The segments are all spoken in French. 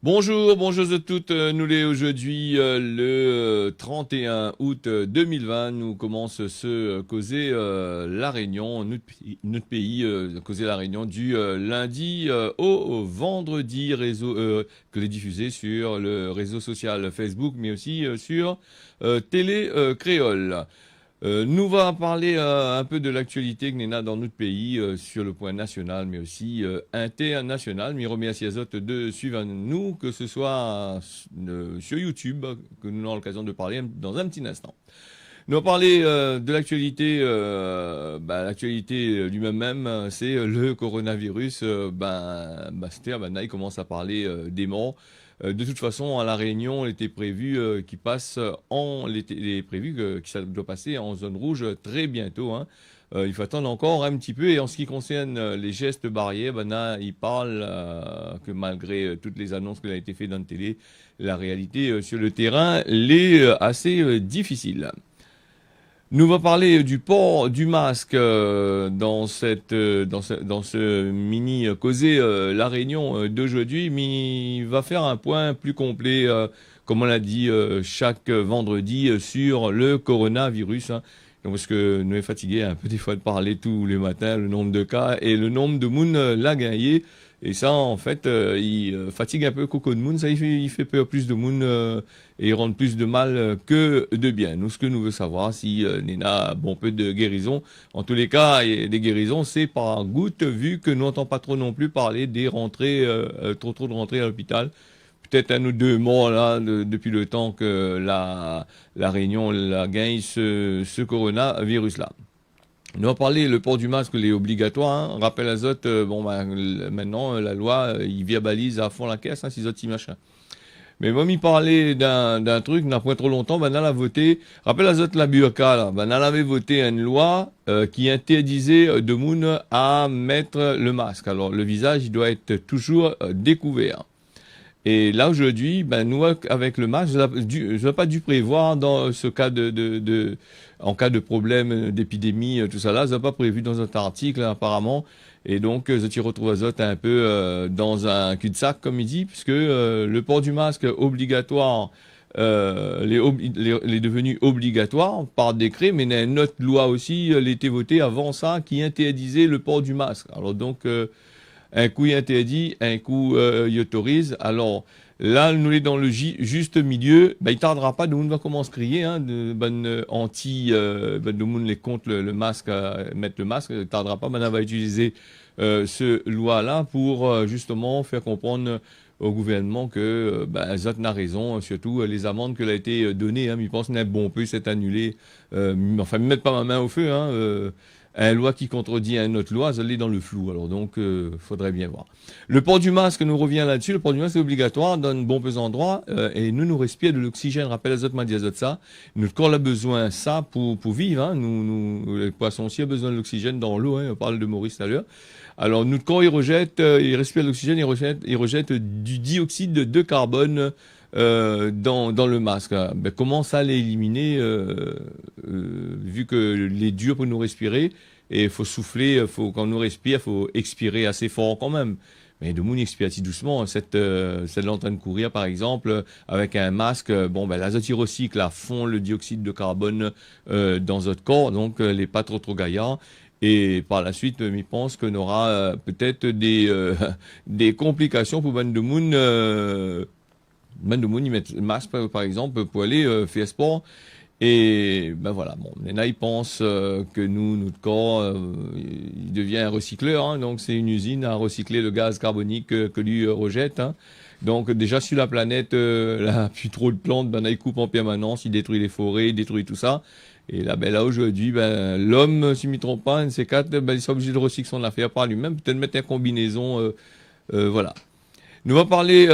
Bonjour, bonjour à toutes. Nous l'est aujourd'hui le 31 août 2020. Nous commence ce causer La Réunion, notre pays, causer La Réunion du lundi au vendredi, réseau que les diffusé sur le réseau social Facebook, mais aussi sur Télé Créole. Nous va parler un peu de l'actualité que nous a dans notre pays sur le point national, mais aussi international. Mais remercie les autres de suivre nous, que ce soit sur YouTube, que nous aurons l'occasion de parler dans un petit instant. Nous allons parler de l'actualité. L'actualité lui-même, c'est le coronavirus. Il commence à parler des morts. De toute façon, à La Réunion, il était prévu qu'il passe il est prévu que ça doit passer en zone rouge très bientôt, hein. Il faut attendre encore un petit peu. Et en ce qui concerne les gestes barrières, il parle que malgré toutes les annonces qui ont été faites dans la télé, la réalité sur le terrain l'est assez difficile. Nous va parler du port du masque dans ce mini causé La Réunion d'aujourd'hui, mais il va faire un point plus complet, comme on l'a dit chaque vendredi, sur le coronavirus, hein. Donc, parce que nous sommes fatigués un peu des fois de parler tous les matins, le nombre de cas et le nombre de moun l'a gagné. Et ça, en fait, il fatigue un peu Coco de Moon. Ça, il fait peur plus de Moon et il rend plus de mal que de bien. Nous, ce que nous veut savoir, si Nina, bon, peu de guérison. En tous les cas, des guérisons, c'est par goutte, vu que nous n'entendons pas trop non plus parler des rentrées, trop de rentrées à l'hôpital. Peut-être un ou deux morts là depuis le temps que la Réunion la gagne ce coronavirus là. Nous allons parler le port du masque, il est obligatoire, hein. Rappel à Zot, maintenant, la loi, il verbalise à fond la caisse, hein, si Zot, si machin. Mais moi, m'y parler d'un truc, n'a pas trop longtemps, on a voté, rappel à Zot la burqa, là, on avait voté une loi qui interdisait de moun à mettre le masque. Alors, le visage, il doit être toujours découvert. Et là, aujourd'hui, nous, avec le masque, je n'ai pas dû prévoir dans ce cas en cas de problème d'épidémie, tout ça là, je n'ai pas prévu dans notre article, apparemment. Et donc, je t'y retrouve à Zot un peu dans un cul-de-sac, comme il dit, puisque le port du masque obligatoire, les devenu obligatoire par décret, mais il y a une autre loi aussi, elle était votée avant ça, qui interdisait le port du masque. Alors donc, un coup il interdit, un coup il autorise. Alors là, nous sommes dans le juste milieu. Il tardera pas, nous va commencer à crier, hein, de monde les contre le masque, mettre le masque. Il tardera pas. Maintenant, on va utiliser ce loi-là pour justement faire comprendre au gouvernement que Zot n'a raison, surtout les amendes que a été données. Hein, il pense que bon, on peut s'être annulé. Enfin, ne mettre pas ma main au feu. Hein, une loi qui contredit une autre loi, elle est dans le flou. Alors donc, faudrait bien voir. Le port du masque nous revient là-dessus. Le port du masque est obligatoire dans de bons endroits et nous respirons de l'oxygène. Rappelle les autres m'a dit ça. Notre corps a besoin de ça pour vivre. Hein. Nous, les poissons aussi, ont besoin de l'oxygène dans l'eau. Hein. On parle de Maurice tout à l'heure. Alors notre corps, il respire l'oxygène, il rejette du dioxyde de carbone dans le masque. Comment ça l'éliminer vu que les dur pour nous respirer et il faut souffler, quand on respire, il faut expirer assez fort quand même. Mais de moun expire assez doucement. Cette lanterne courir par exemple avec un masque, l'azote il recycle à fond le dioxyde de carbone dans notre corps, donc les pas trop gaillards. Et par la suite, je pense qu'on aura peut-être des complications pour Ben de Moon. Ben de Moon, ils mettent le masque, par exemple, pour aller faire sport. Et voilà, bon, là, ils pensent que notre corps, il devient un recycleur. Hein, donc, c'est une usine à recycler le gaz carbonique que lui rejette. Hein. Donc, déjà, sur la planète, là, plus trop de plantes, il coupe en permanence, il détruit les forêts, il détruit tout ça. Et là aujourd'hui, l'homme, si je ne me trompe pas, un de ces quatre, il sera obligé de recycler son affaire par lui-même, peut-être mettre une combinaison, voilà. Nous allons parler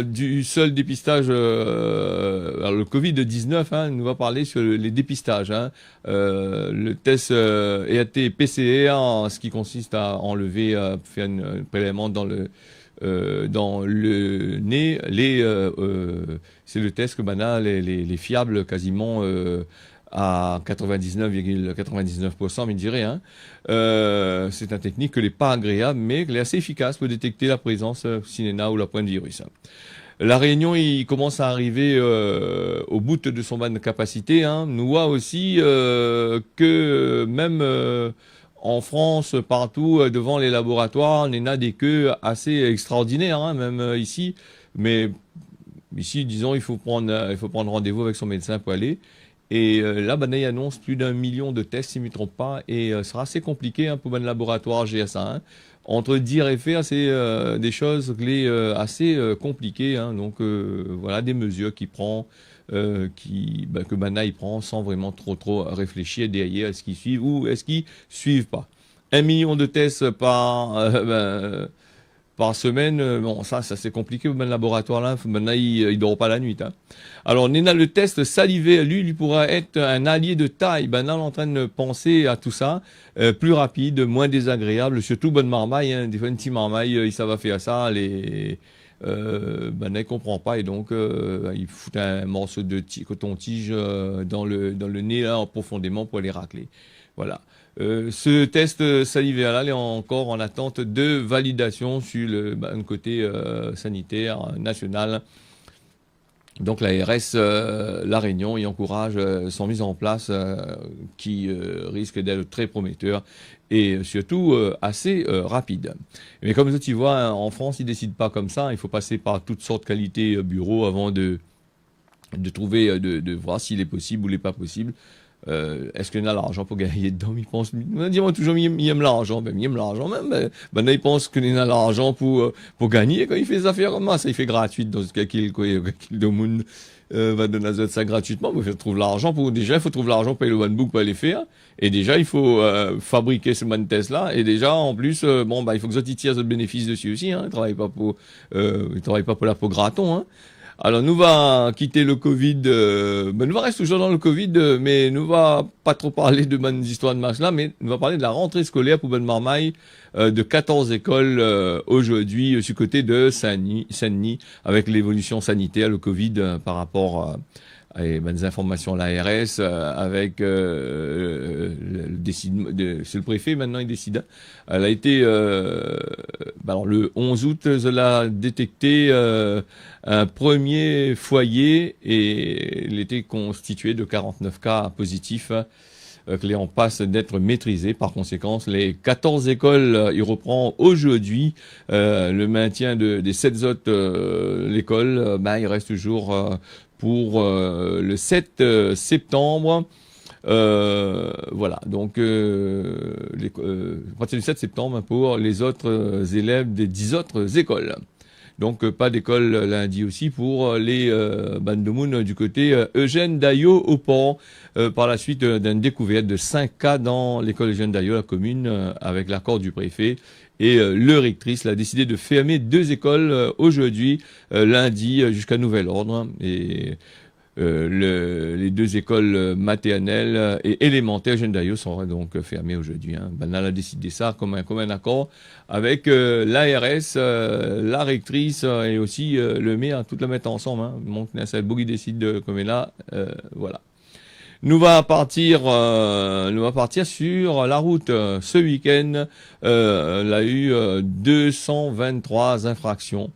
du seul dépistage, alors le Covid-19, hein, nous allons parler sur les dépistages. Hein, le test EAT-PCR, ce qui consiste à enlever, faire un prélèvement dans le nez. C'est le test que maintenant les fiables quasiment à 99,99%, mais je dirais. Hein. C'est une technique qui n'est pas agréable, mais qui est assez efficace pour détecter la présence cinéna ou la pointe de virus. La Réunion, il commence à arriver au bout de son ban de capacité. Hein. Nous voit aussi que même en France, partout, devant les laboratoires, on a des queues assez extraordinaires, hein, même ici. Mais ici, disons, il faut prendre rendez-vous avec son médecin pour aller. Et là, il annonce plus d'1 million de tests, si je ne me trompe pas, et ce sera assez compliqué hein, pour un laboratoire GSA. Hein. Entre dire et faire, c'est des choses assez compliquées. Hein. Donc voilà des mesures qu'il prend, que Bana il prend sans vraiment trop réfléchir derrière est-ce qu'ils suivent ou est-ce qu'ils suivent pas. 1 million de tests par semaine, bon, ça c'est compliqué, le laboratoire là, maintenant il dort pas la nuit. Hein. Alors, on a le test salivé, lui, il pourra être un allié de taille. Ben là, on est en train de penser à tout ça, plus rapide, moins désagréable, surtout bonne marmaille, hein. Des fois, une petite marmaille, il ça va faire ça, ben là, il comprend pas, et donc, il fout un morceau de coton-tige dans le nez, là, profondément, pour les racler. Voilà. Ce test salivaire-là est encore en attente de validation sur le côté sanitaire national. Donc l'ARS, La Réunion, y encourage son mise en place qui risque d'être très prometteur et surtout assez rapide. Mais comme tu vois, hein, en France, ils ne décident pas comme ça. Il faut passer par toutes sortes de qualités bureaux avant de trouver, de voir s'il est possible ou il n'est pas possible. Est-ce qu'il a l'argent pour gagner dedans? Il pense, dis-moi toujours, il aime l'argent. Ben, il aime l'argent même. Ben, là, il pense qu'il a l'argent pour gagner. Quand il fait des affaires comme ça, il fait gratuit dans ce cas qu'il monde va donner ça gratuitement. Il faut trouver l'argent déjà, il faut trouver l'argent pour payer le one book pour aller faire. Et déjà, il faut fabriquer ce man test là. Et déjà, en plus, il faut que ça tire ce bénéfice dessus aussi. Hein. Il travaille pas pour la peau graton. Hein. Alors, nous va quitter le Covid, nous va rester toujours dans le Covid, mais nous va pas trop parler de bonnes histoires de match là, mais nous va parler de la rentrée scolaire pour Ben Marmaille de 14 écoles aujourd'hui du côté de Saint-Denis, avec l'évolution sanitaire, le Covid par rapport à des informations à l'ARS, avec c'est le préfet maintenant il décide. Elle a été alors le 11 août, elle a détecté un premier foyer et il était constitué de 49 cas positifs qui en passe d'être maîtrisés. Par conséquent, les 14 écoles, il reprend aujourd'hui le maintien des 7 autres l'école. Il reste toujours pour le 7 septembre. Voilà, donc à partir du 7 septembre pour les autres élèves des 10 autres écoles. Donc pas d'école lundi aussi pour les Bandomoun du côté Eugène Daillot au port. Par la suite d'une découverte de 5 cas dans l'école Eugène Daillot, la commune, avec l'accord du préfet. Et le rectrice a décidé de fermer 2 écoles aujourd'hui, lundi, jusqu'à nouvel ordre. Et les 2 écoles maternelles et élémentaires Eugène Daillot sont donc fermées aujourd'hui. Hein. Banal a décidé ça comme un accord avec l'ARS, la rectrice et aussi le maire, tout la mettre ensemble. Hein. Donc, c'est Bougui décide comme là, voilà. Nous va partir sur la route ce week-end. Elle a eu 223 infractions.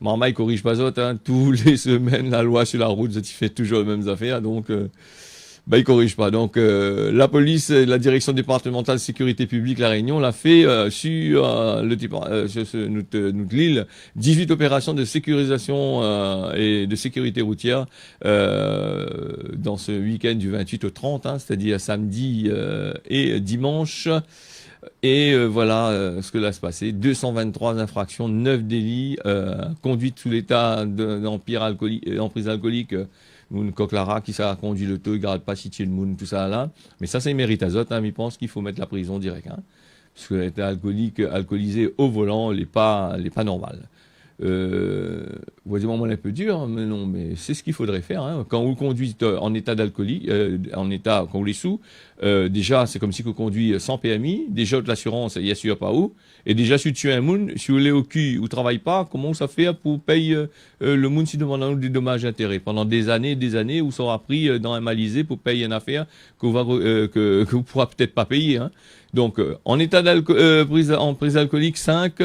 Marmaille corrige pas autres, hein. Tous les semaines, la loi sur la route, ça fait toujours les mêmes affaires, donc il corrige pas. Donc la police et la direction départementale de sécurité publique La Réunion l'a fait sur notre l'île, 18 opérations de sécurisation et de sécurité routière dans ce week-end du 28 au 30, hein, c'est-à-dire samedi et dimanche. Et voilà ce que là se passait. 223 infractions, 9 délits, conduite sous l'état d'emprise alcoolique, une coquelara qui ça a conduit le taux, il garde pas si le monde, tout ça là. Mais ça, c'est mérite azote, hein, mais il pense qu'il faut mettre la prison direct, hein. Parce que l'état alcoolisé au volant, il n'est pas normal. Vous dites, moi, un peu dur, hein, mais non, mais c'est ce qu'il faudrait faire. Hein. Quand vous conduisez en état d'alcoolique, quand vous les sous, déjà, c'est comme si vous conduisez sans PMI. Déjà, l'assurance, il n'y assure pas où. Et déjà, si tu es un moun, si vous l'êtes au cul, vous travaillez pas, comment ça fait pour payer le moun si demande des dommages et intérêts pendant des années, où ça aura pris dans un malisé pour payer une affaire que vous pourra peut-être pas payer. Hein. Donc, en état en prise alcoolique 5,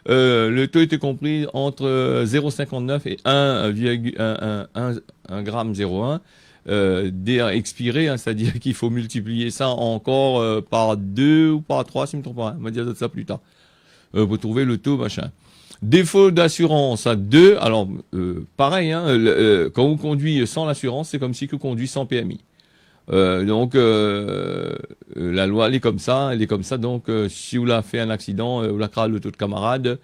le taux était compris entre 0,59 et 1,1 gramme 0,1. Expiré, hein, c'est-à-dire qu'il faut multiplier ça encore par 2 ou par 3, si je ne me trompe pas. Hein. On va dire ça plus tard. Pour trouver le taux, machin. Défaut d'assurance à 2. Alors, pareil, hein, quand on conduit sans l'assurance, c'est comme si on conduit sans PMI. Donc, la loi, elle est comme ça. Elle est comme ça. Donc, si vous l'avez fait un accident, vous l'avez crâle le taux de camarade,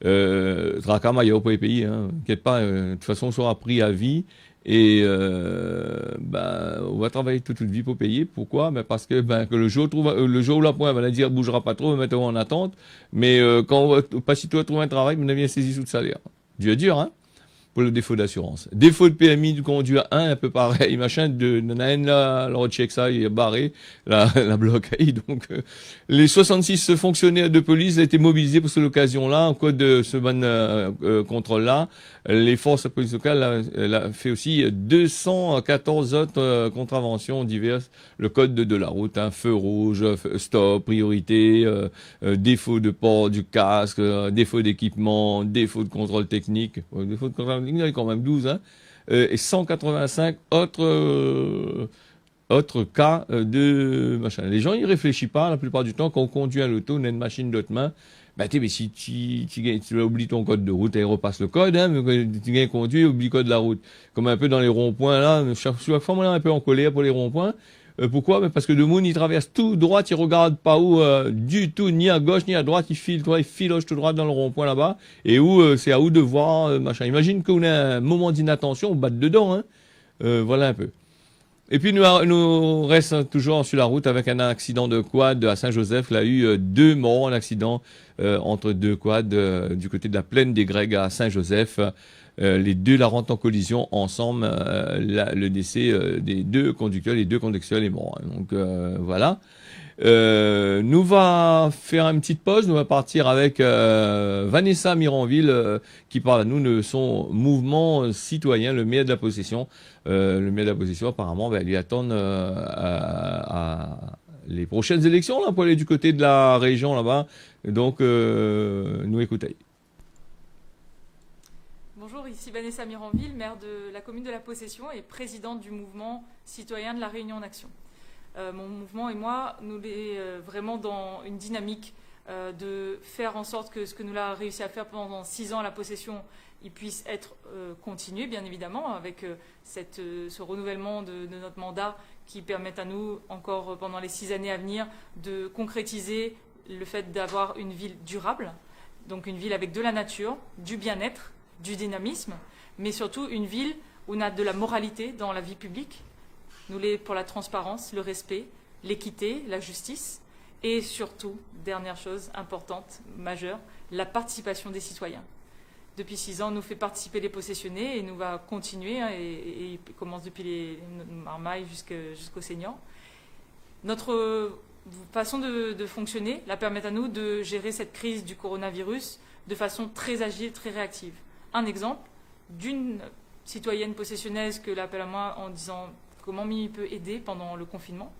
Tracam, il y a pas les pays, hein. Inquiète pas, de toute façon, on sera pris à vie. Et on va travailler toute vie pour payer. Pourquoi? Parce que, que le jour où la pointe va dire bougera pas trop, mettons en attente. Mais quand on va pas si toi trouver un travail, on a bien saisi sous le salaire. Dieu est dur, hein? Pour le défaut d'assurance. Défaut de PMI du conduit à 1, un peu pareil, machin, de Nanaen, là, le check ça, il est barré, la bloquée. Donc, les 66 fonctionnaires de police ont été mobilisés pour cette occasion-là, en code de ce contrôle-là. Les forces de police locales elle a fait aussi 214 autres contraventions diverses. Le code de la route, hein, feu rouge, stop, priorité, défaut de port du casque, défaut d'équipement, défaut de contrôle technique. Défaut de contrôle technique, il y en a quand même 12, hein, et 185 autres cas de machin. Les gens, ils réfléchissent pas la plupart du temps quand on conduit un auto, on a une machine d'autre main. Mais si tu oublies ton code de route, et repasse le code, hein, mais tu viens conduire, oublie le code de la route. Comme un peu dans les ronds-points, là, chaque fois, on est un peu en colère pour les ronds-points. Pourquoi? Parce que le monde, il traverse tout droit, il regarde pas où, du tout, ni à gauche, ni à droite, il filoche tout droit dans le rond-point là-bas, et où, c'est à où de voir, machin. Imagine qu'on a un moment d'inattention, on bat dedans, hein. Voilà un peu. Et puis nous reste toujours sur la route avec un accident de quad à Saint-Joseph. Il y a eu 2 morts en accident entre 2 quads du côté de la plaine des Grègues à Saint-Joseph. Les deux la rentrent en collision ensemble. Le décès des 2 conducteurs, les 2 conducteurs est mort. Donc voilà. Nous va faire une petite pause. Nous va partir avec Vanessa Miranville qui parle à nous de son mouvement citoyen, le maire de la possession. Le maire de la possession, apparemment, va lui attendre à les prochaines élections là pour aller du côté de la région là-bas. Donc, nous écoutez. Bonjour, ici Vanessa Miranville, maire de la commune de la Possession et présidente du mouvement citoyen de la Réunion en Action. Mon mouvement et moi, nous sommes vraiment dans une dynamique de faire en sorte que ce que nous avons réussi à faire pendant 6 ans à la Possession, il puisse être continué, bien évidemment, avec ce renouvellement de notre mandat qui permet à nous, encore pendant les 6 années à venir, de concrétiser le fait d'avoir une ville durable, donc une ville avec de la nature, du bien-être, du dynamisme, mais surtout une ville où on a de la moralité dans la vie publique. Nous l'est pour la transparence, le respect, l'équité, la justice et surtout, dernière chose importante, majeure, la participation des citoyens. Depuis 6 ans, nous fait participer les possessionnés et nous va continuer, hein, et il commence depuis les marmailles jusqu'aux seniors. Notre façon de fonctionner la permet à nous de gérer cette crise du coronavirus de façon très agile, très réactive. Un exemple d'une citoyenne possessionnaise que l'appelle à moi en disant comment MIMI peut aider pendant le confinement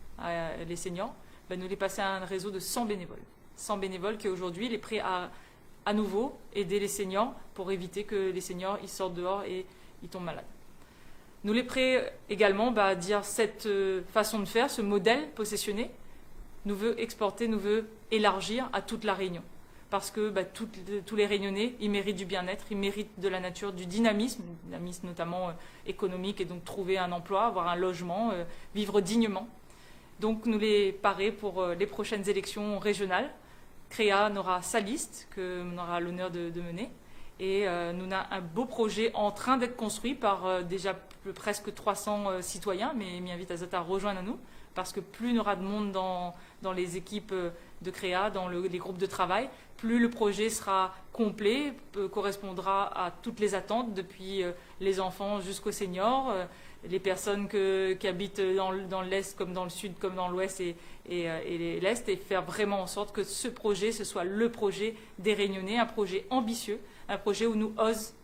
les seniors, nous les passer à un réseau de 100 bénévoles. 100 bénévoles qui aujourd'hui est prêt à nouveau aider les seniors pour éviter que les seniors ils sortent dehors et ils tombent malades. Nous les prêts également à dire cette façon de faire, ce modèle possessionné, nous veut exporter, nous veut élargir à toute la Réunion. Parce que tous les Réunionnais, ils méritent du bien-être, ils méritent de la nature, du dynamisme notamment économique, et donc trouver un emploi, avoir un logement, vivre dignement. Donc nous les parés pour les prochaines élections régionales. CREA n'aura sa liste, que l'on aura l'honneur de mener. Et nous avons un beau projet en train d'être construit par déjà presque 300 citoyens, mais il m'invite à rejoindre à nous, parce que plus il y aura de monde dans les équipes de CREA, dans les groupes de travail, plus le projet sera complet, correspondra à toutes les attentes, depuis les enfants jusqu'aux seniors, les personnes qui habitent dans l'Est comme dans le Sud, comme dans l'Ouest et l'Est, et faire vraiment en sorte que ce projet, ce soit le projet des Réunionnais, un projet ambitieux, un projet où nous osons,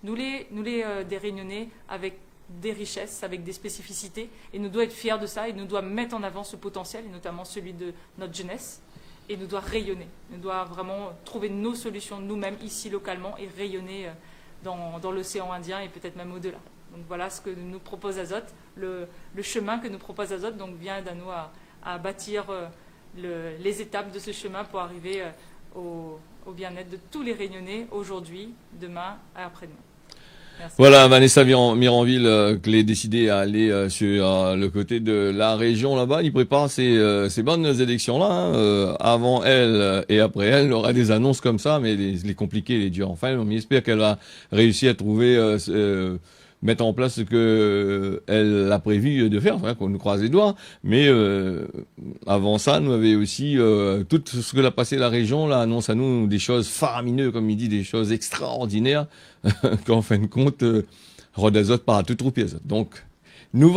des Réunionnais, avec des richesses, avec des spécificités, et nous doit être fiers de ça, et nous doit mettre en avant ce potentiel, et notamment celui de notre jeunesse, et nous doit rayonner. Nous doit vraiment trouver nos solutions nous-mêmes, ici, localement, et rayonner dans l'océan Indien, et peut-être même au-delà. Donc voilà ce que nous propose Azote, le chemin que nous propose Azote, donc vient à nous à bâtir les étapes de ce chemin pour arriver au bien-être de tous les Réunionnais, aujourd'hui, demain et après-demain. Merci. Voilà, Vanessa Miranville, qui est décidée à aller sur le côté de la région là-bas. Il prépare ces bonnes élections-là. Avant elle et après elle, il y aura des annonces comme ça, mais les compliquées, les dures. Enfin, on espère qu'elle va réussir à trouver, mettre en place ce que elle a prévu de faire, qu'on nous croise les doigts. Mais avant ça, nous avions aussi tout ce que l'a passé la région, là, annonce à nous des choses faramineuses, comme il dit, des choses extraordinaires. Qu'en fin de compte, Rod Azote part à toute troupe Azote. Donc, nous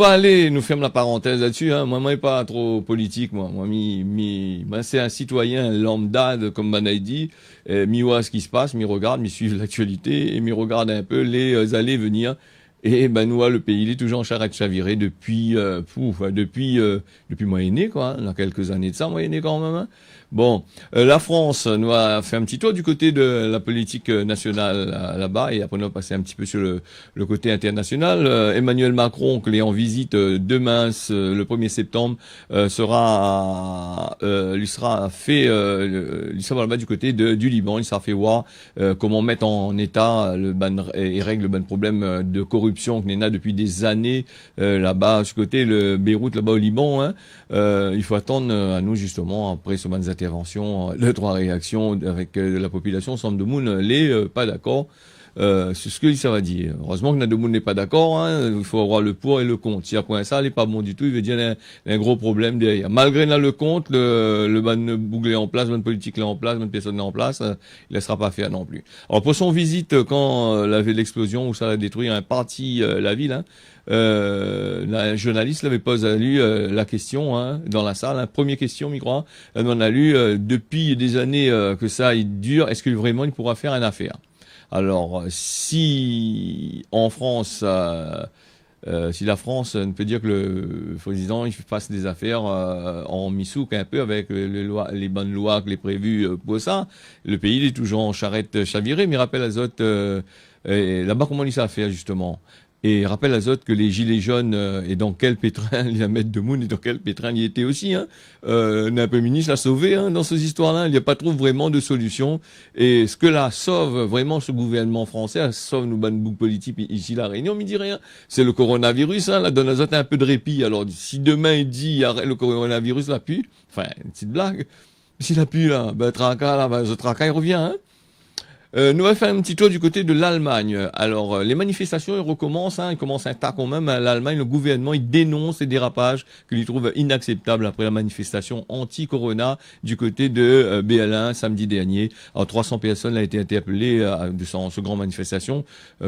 ferme la parenthèse là-dessus. Moi, moi, pas trop politique, moi. Moi, c'est un citoyen lambda, comme Banaï dit. Mi voit ce qui se passe, mi regarde, mi suit l'actualité et mi regarde un peu les allées venir. Et nous, le pays, il est toujours en charrette chavirée depuis moi né, quoi. Dans quelques années de ça, moi né quand même. Bon, la France nous a fait un petit tour du côté de la politique nationale là-bas, et après nous va passer un petit peu sur le côté international. Emmanuel Macron, qui est en visite demain, le 1er septembre, lui sera là-bas du côté du Liban. Il sera fait voir comment mettre en état et règle le problème de corruption qu'on a depuis des années là-bas, du côté le Beyrouth, là-bas au Liban. Il faut attendre à nous justement après ce bonnes interventions, les trois réactions avec la population. Sam de Moon n'est pas d'accord. C'est ce que ça va dire. Heureusement que Nademoun n'est pas d'accord. Il faut avoir le pour et le contre. Si après ça, il n'est pas bon du tout, il veut dire qu'il y a un gros problème derrière. Malgré là le contre, le ban bouglé en place, ban politique là en place, ban personne là en place, il laissera pas faire non plus. Alors pour son visite, quand l'avait l'explosion où ça a détruit un parti la ville, la journaliste l'avait posé à lui la question dans la salle, première question, je crois. Elle m'en a lu depuis des années que ça il dure. Est-ce que vraiment il pourra faire une affaire? Alors, si en France, si la France ne peut dire que le président il fasse des affaires en misouk un peu avec les bonnes lois que les prévues pour ça, le pays il est toujours en charrette chavirée. Mais rappelle Azote, là-bas comment il s'est fait justement? Et rappelle Azote que les gilets jaunes et dans quel pétrin il y a Maître de Moon et dans quel pétrin il y était aussi. Un peu ministre l'a sauvé dans ces histoires-là. Il n'y a pas trop vraiment de solution. Et ce que là sauve vraiment ce gouvernement français, sauve nos bonnes boucles politiques ici la Réunion, il dit rien. C'est le coronavirus. Là donne Azote un peu de répit. Alors si demain il dit arrête le coronavirus là pue, enfin une petite blague. S'il a pu là, tracas là, ce tracas il revient. Nous allons faire un petit tour du côté de l'Allemagne. Alors, les manifestations, elles recommencent, ils commencent un tas quand même. L'Allemagne, le gouvernement, il dénonce les dérapages qu'il trouve inacceptables après la manifestation anti-corona du côté de BL1 samedi dernier. Alors, 300 personnes ont été interpellées de ce grand manifestation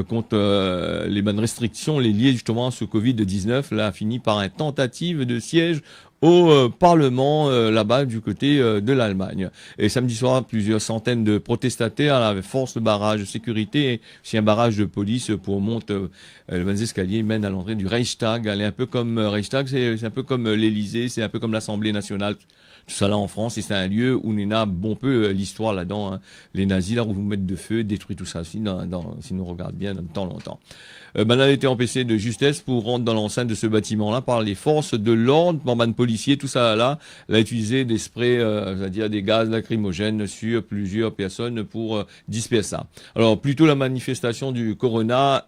contre les bonnes restrictions, les liées justement à ce Covid-19. Là, a fini par une tentative de siège au Parlement là-bas du côté de l'Allemagne. Et samedi soir, plusieurs centaines de protestataires avaient force le barrage de sécurité et aussi un barrage de police pour monter les escaliers mènent à l'entrée du Reichstag. Elle est un peu comme Reichstag, c'est un peu comme l'Élysée, c'est un peu comme l'Assemblée nationale. Tout ça là en France, et c'est un lieu où on a bon peu l'histoire là-dedans. Les nazis là où vous mettez de feu, détruit tout ça aussi, si nous regarde bien dans le temps longtemps. Elle a été empêchée de justesse pour rentrer dans l'enceinte de ce bâtiment-là par les forces de l'ordre, par de policiers, tout ça là. Elle a utilisé des sprays, c'est-à-dire des gaz lacrymogènes sur plusieurs personnes pour disperser ça. Alors plutôt la manifestation du Corona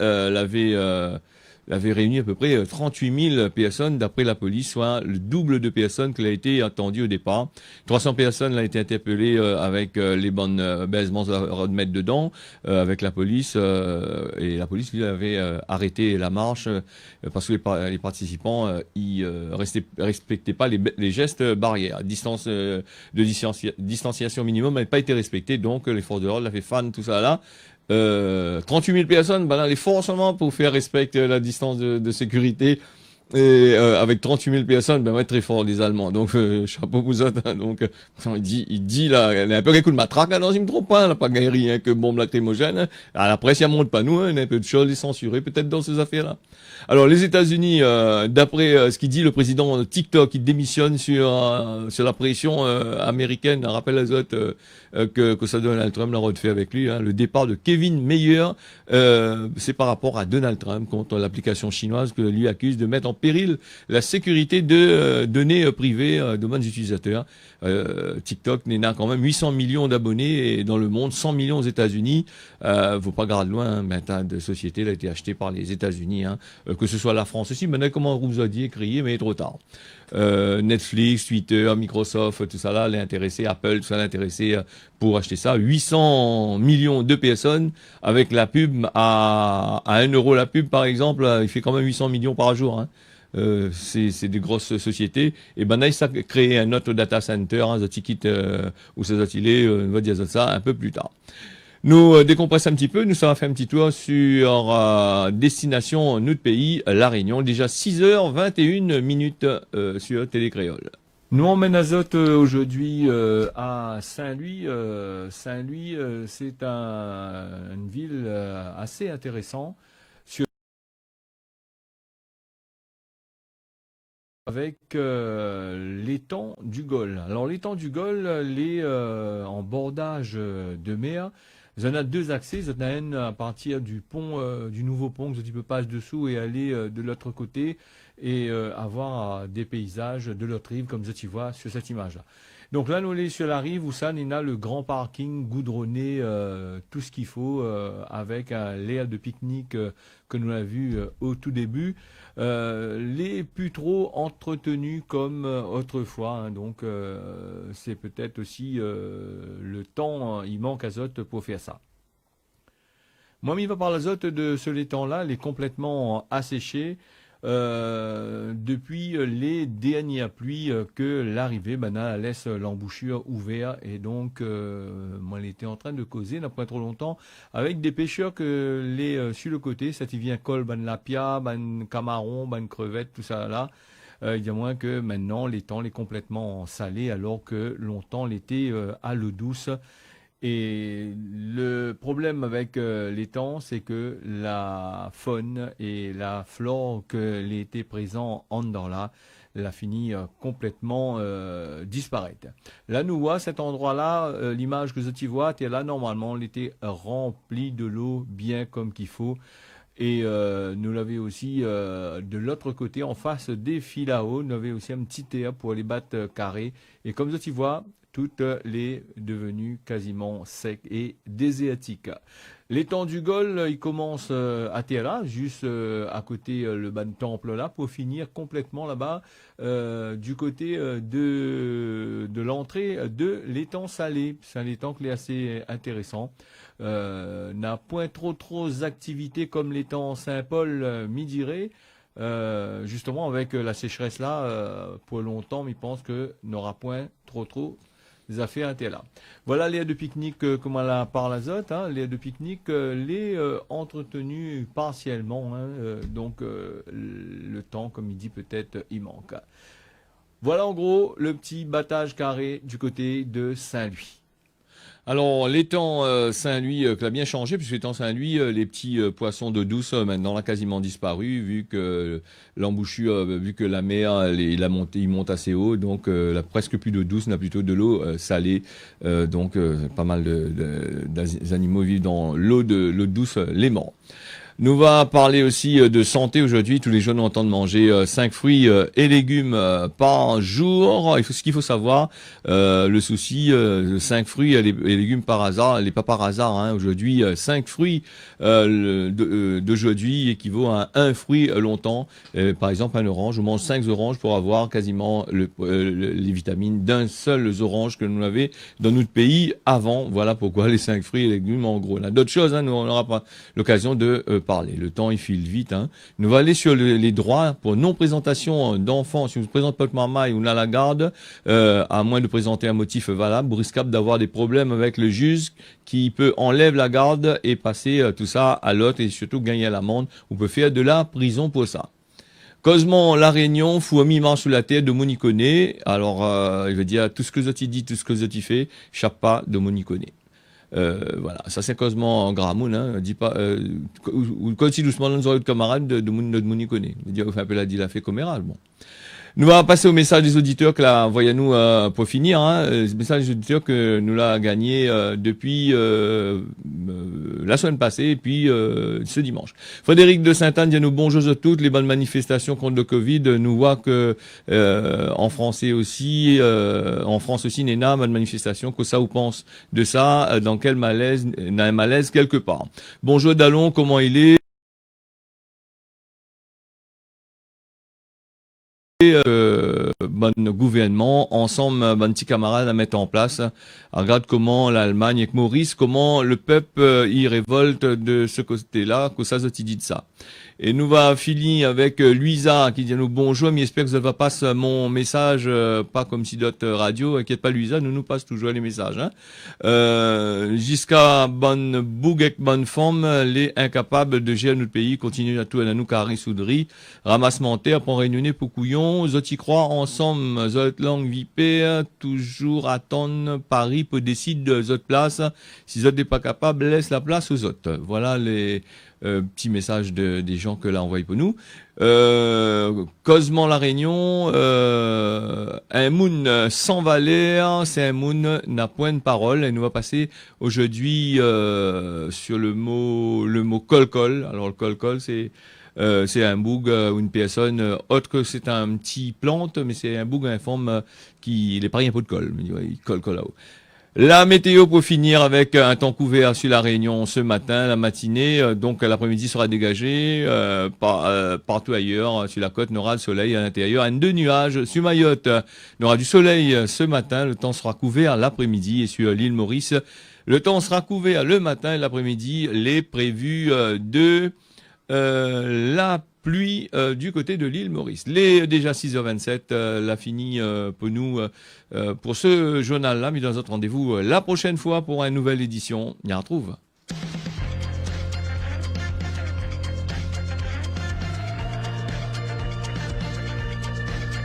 avait réuni à peu près 38 000 personnes d'après la police, soit le double de personnes qu'il a été attendu au départ. 300 personnes ont été interpellées avec les bonnes baisements de mettre dedans, avec la police, et la police lui avait arrêté la marche parce que les participants ils respectaient pas les gestes barrières. Distance de distanciation minimum n'avait pas été respectée, donc les forces de l'ordre, la fait fan, tout ça là. 38 000 personnes, là, les forces seulement pour faire respecter la distance de sécurité. Et avec 38 000 personnes, ben ouais, très fort les Allemands. Donc chapeau pour ça. Donc il dit là, il y a un peu un coup de matraque là, non, il me trompe pas, là, pas gagné rien que bombe lacrymogène. Hein. À la presse, il monte pas nous, hein, il y a un peu de choses les censurées peut-être dans ces affaires-là. Alors les États-Unis, d'après ce qu'il dit le président de TikTok, il démissionne sur la pression américaine. Un rappel à Zot que ça Donald Trump l'a refait avec lui. Hein. Le départ de Kevin Mayer, c'est par rapport à Donald Trump contre l'application chinoise que lui accuse de mettre en péril la sécurité de données privées de bonnes utilisateurs. TikTok n'a quand même 800 millions d'abonnés et dans le monde, 100 millions aux États-Unis. Faut pas garder loin, hein, mais un tas de sociétés a été achetée par les États-Unis, hein, que ce soit la France aussi. Maintenant, comment vous a dit, crié, mais trop tard. Netflix, Twitter, Microsoft, tout ça là, l'intéressé, Apple, tout ça l'intéressé pour acheter ça. 800 millions de personnes avec la pub à 1 euro la pub par exemple, il fait quand même 800 millions par jour. Hein. C'est des grosses sociétés. Et ben là, ça a créé un autre data center, hein, ticket où ça on va dire ça un peu plus tard. Nous décompressons un petit peu, nous ça fait un petit tour sur destination notre pays, La Réunion. Déjà 6h21 minutes sur Télécréole. Nous emmène Azote aujourd'hui à Saint-Louis. Saint-Louis, c'est une ville assez intéressante. Avec l'étang du Gol. Alors l'étang du Gol, en bordage de mer. Vous en avez deux accès. Vous en avez un à partir du pont, du nouveau pont, que tu peux passer dessous et aller de l'autre côté et avoir des paysages de l'autre rive, comme tu vois sur cette image-là. Donc là, nous sommes sur la rive où ça, on a le grand parking goudronné, tout ce qu'il faut, avec un l'air de pique-nique que nous avons vu au tout début. Les plus trop entretenus comme autrefois, hein, donc c'est peut-être aussi le temps, hein, il manque azote pour faire ça. Moi, il va par l'azote de ce l'étang-là, il est complètement asséché. Depuis les dernières pluies que l'arrivée laisse l'embouchure ouverte et donc moi il était en train de causer n'a pas trop longtemps avec des pêcheurs que les sur le côté ça y vient col la pia, camaron, crevette, tout ça là. Il y a moins que maintenant l'étang est complètement salé alors que longtemps l'été à l'eau douce. Et le problème avec l'étang, c'est que la faune et la flore que l'été présent en dedans là, l'a fini complètement disparaître. Là, nous voit cet endroit-là, l'image que tu vois, et là, normalement, l'été rempli de l'eau bien comme qu'il faut. Et nous l'avons aussi de l'autre côté, en face des fils à eau, nous avons aussi un petit terre pour les battre carrés. Et comme tu vois, toutes les devenues quasiment secs et désertiques. L'étang du Gol, il commence à Terra, juste à côté le ban temple là, pour finir complètement là-bas du côté de l'entrée de l'étang salé. C'est un étang qui est assez intéressant. N'a point trop d'activités comme l'étang Saint-Paul, Midiré. Justement avec la sécheresse là, pour longtemps, il pense que n'aura point trop des affaires étaient là. Voilà l'aire de pique-nique comme on la parle azote. Hein, l'aire de pique-nique, les entretenus partiellement. Hein, donc le temps, comme il dit, peut-être il manque. Voilà en gros le petit battage carré du côté de Saint-Louis. Alors, l'étang Saint-Louis, qui a bien changé, puisque l'étang Saint-Louis, les petits poissons d'eau douce, maintenant, a quasiment disparu, vu que l'embouchure, vu que la mer, il monte assez haut, donc presque plus d'eau douce, on a plutôt de l'eau salée. Donc, pas mal d'animaux vivent dans l'eau douce, les morts. Nous va parler aussi de santé aujourd'hui. Tous les jeunes ont entendent manger 5 fruits et légumes par jour. Ce qu'il faut savoir, le souci, 5 fruits et légumes par hasard, elle n'est pas par hasard. Hein. Aujourd'hui, 5 fruits d'aujourd'hui équivaut à un fruit longtemps. Par exemple, un orange. On mange 5 oranges pour avoir quasiment les vitamines d'un seul orange que nous avions dans notre pays avant. Voilà pourquoi les 5 fruits et légumes en gros. Là, d'autres choses, hein, nous on n'aura pas l'occasion de parler. Le temps, il file vite. Hein. Nous va aller sur les droits pour non-présentation d'enfants. Si vous ne présentez pas de marmaille ou à la garde, à moins de présenter un motif valable, vous risquez d'avoir des problèmes avec le juge qui peut enlève la garde et passer tout ça à l'autre et surtout gagner à l'amende. On peut faire de la prison pour ça. Causement La Réunion, fou mi-marche sous la terre de Moniconé. Alors, il veut dire tout ce que tu dit, tout ce que tu fais, chape pas de Moniconé. Voilà, ça c'est causement en Gramoun, hein. Dis pas, ou quand doucement dans nos camarades de Moniconé. Il veut dire, enfin, il a fait comméral, bon. Nous allons passer au message des auditeurs que là, voyez-nous pour finir. Hein, le message des auditeurs que nous l'a gagné depuis la semaine passée et puis ce dimanche. Frédéric de Sainte-Anne dit nous bonjour à toutes les bonnes manifestations contre le Covid. Nous voit que en France aussi, Néna, bonne manifestation. Que ça vous pense de ça? Dans quel malaise, un malaise quelque part. Bonjour Dallon, comment il est? Bon gouvernement, ensemble, bon petit camarade à mettre en place. Regarde comment l'Allemagne avec Maurice, comment le peuple y révolte de ce côté-là, que ça se dit de ça. Et nous va finir avec Luisa qui dit nous bonjour, mais j'espère que ça va passer mon message, pas comme si d'autres radio, inquiète pas Luisa, nous passe toujours les messages. Hein. Jusqu'à bonne bougue bonne forme, les incapables de gérer notre pays continuent à tout à nous carrer soudry, ramassement terre, pour réunionner pour couillon, zot y croient ensemble, zot langue vipère, toujours attendre Paris pour décider de zot place, si zot n'est pas capable, laisse la place aux autres. Voilà les petit message des gens que là envoyé pour nous. Causement La Réunion, un moon sans valeur, c'est un moon n'a point de parole. Et nous va passer aujourd'hui sur le mot col-col. Alors le col-col, c'est un boug ou une personne autre que c'est un petit plante, mais c'est un boug informe qui n'est pas rien pour de colle. Il colle là-haut. La météo pour finir avec un temps couvert sur la Réunion ce matin, la matinée, donc l'après-midi sera dégagé, partout ailleurs, sur la côte, on aura le soleil à l'intérieur, deux nuages sur Mayotte, on aura du soleil ce matin, le temps sera couvert l'après-midi et sur l'île Maurice, le temps sera couvert le matin et l'après-midi, les prévus de la pluie du côté de l'île Maurice. Les déjà 6h27, la fini pour nous pour ce journal-là, mais dans notre rendez-vous la prochaine fois pour une nouvelle édition. On y retrouve.